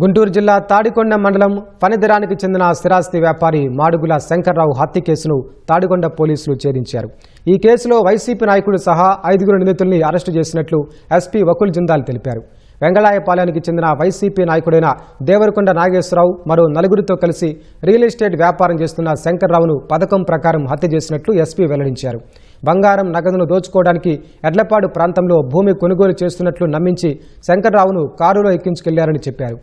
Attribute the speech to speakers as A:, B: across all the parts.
A: గుంటూరు జిల్లా తాడికొండ మండలం పనిదిరానికి చెందిన స్థిరాస్తి వ్యాపారి మాడుగుల శంకర్రావు హత్య కేసును తాడికొండ పోలీసులు ఛేదించారు. ఈ కేసులో వైసీపీ నాయకుడు సహా 5 నిందితుల్ని అరెస్టు చేసినట్లు ఎస్పీ వకుల్ జిందాల్ తెలిపారు. వెంగళాయపాలెనికి చెందిన వైసీపీ నాయకుడైన దేవరకొండ నాగేశ్వరరావు మరో 4 కలిసి రియల్ ఎస్టేట్ వ్యాపారం చేస్తున్న శంకర్రావును పథకం ప్రకారం హత్య చేసినట్లు ఎస్పీ వెల్లడించారు. బంగారం నగదును దోచుకోవడానికి ఎడ్లపాడు ప్రాంతంలో భూమి కొనుగోలు చేస్తున్నట్లు నమ్మించి శంకర్రావును కారులో ఎక్కించుకెళ్లారని చెప్పారు.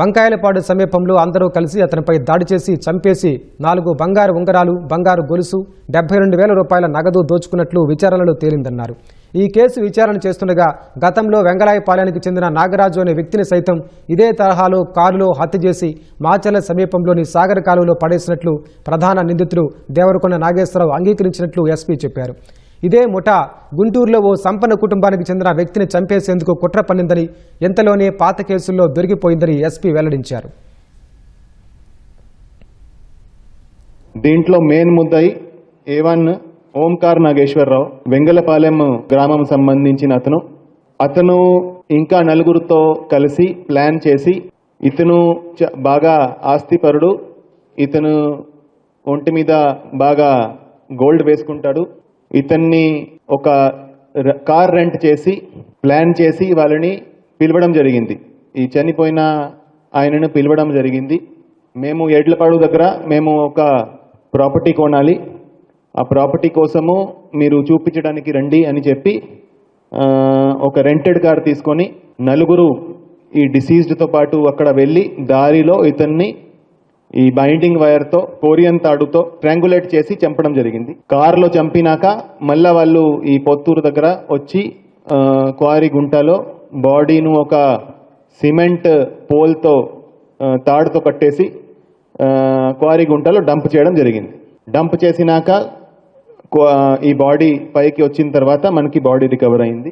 A: వంకాయలపాడు సమీపంలో అందరూ కలిసి అతనిపై దాడి చేసి చంపేసి 4 బంగారు ఉంగరాలు, బంగారు గొలుసు, 72,000 రూపాయల నగదు దోచుకున్నట్లు విచారణలో తేలిందన్నారు. ఈ కేసు విచారణ చేస్తుండగా గతంలో వెంగళాయపాలెనికి చెందిన నాగరాజు అనే వ్యక్తిని సైతం ఇదే తరహాలో కారులో హత్య చేసి మాచర్ల సమీపంలోని సాగర్ కాలువలో పడేసినట్లు ప్రధాన నిందితుడు దేవరకొండ నాగేశ్వరరావు అంగీకరించినట్లు ఎస్పీ చెప్పారు. ఇదే ముఠా గుంటూరులో ఓ సంపన్న కుటుంబానికి చెందిన వ్యక్తిని చంపేసేందుకు కుట్ర పన్నిందని, ఎంతలోనే పాత కేసుల్లో దొరికిపోయిందని ఎస్పీ వెల్లడించారు.
B: దీంట్లో మెయిన్ ముద్దాయి A1 ఓంకార్ నాగేశ్వరరావు, వెంగళపాలెం గ్రామం సంబంధించిన అతను ఇంకా 4 కలిసి ప్లాన్ చేసి, ఇతను బాగా ఆస్తిపరుడు, ఇతను ఒంటి మీద బాగా గోల్డ్ వేసుకుంటాడు. ఇతన్ని ఒక కార్ రెంట్ చేసి ప్లాన్ చేసి వాళ్ళని పిలవడం జరిగింది. ఈ చనిపోయిన ఆయనను పిలవడం జరిగింది. మేము ఎడ్లపాడు దగ్గర మేము ఒక ప్రాపర్టీ కొనాలి, ఆ ప్రాపర్టీ కోసము మీరు చూపించడానికి రండి అని చెప్పి ఒక రెంటెడ్ కార్ తీసుకొని 4 ఈ డిసీజ్డ్తో పాటు అక్కడ వెళ్ళి దారిలో ఇతన్ని ఈ బైండింగ్ వైర్తో, కోరియన్ తాడుతో స్ట్రాంగులేట్ చేసి చంపడం జరిగింది. కారులో చంపినాక మళ్ళా వాళ్ళు ఈ పొత్తూరు దగ్గర వచ్చి క్వారీ గుంటలో బాడీను ఒక సిమెంట్ పోల్తో తాడుతో కట్టేసి క్వారీ గుంటలో డంప్ చేయడం జరిగింది. డంప్ చేసినాక ఈ బాడీ పైకి వచ్చిన తర్వాత మనకి బాడీ రికవర్ అయింది.